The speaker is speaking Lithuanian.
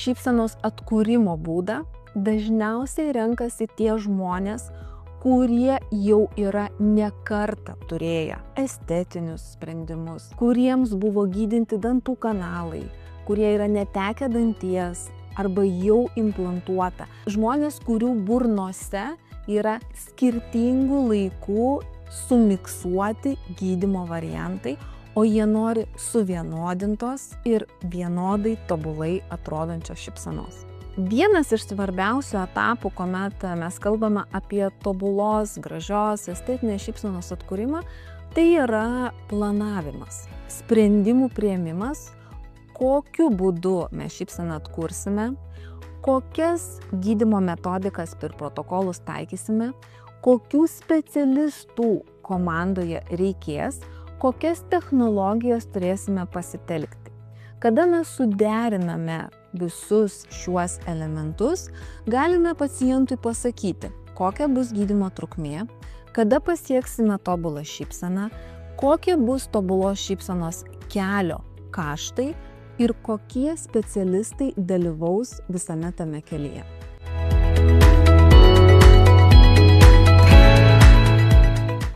šypsenos atkūrimo būdą dažniausiai renkasi tie žmonės, kurie jau yra ne kartą turėję estetinius sprendimus, kuriems buvo gydinti dantų kanalai, kurie yra netekę danties arba jau implantuota. Žmonės, kurių burnose yra skirtingų laikų sumiksuoti gydymo variantai, o jie nori suvienodintos ir vienodai tobulai atrodančios šypsenos. Vienas iš svarbiausių etapų, kuomet mes kalbame apie tobulos, gražios, estetinės šypsenos atkūrimą, tai yra planavimas, sprendimų priėmimas, kokiu būdu mes šypseną atkursime, kokias gydymo metodikas ir protokolus taikysime, kokių specialistų komandoje reikės, kokias technologijas turėsime pasitelkti. Kada mes suderiname visus šiuos elementus, galime pacientui pasakyti, kokia bus gydymo trukmė, kada pasieksime tobulą šypseną, kokie bus tobulos šypsenos kelio kaštai ir kokie specialistai dalyvaus visame tame kelyje.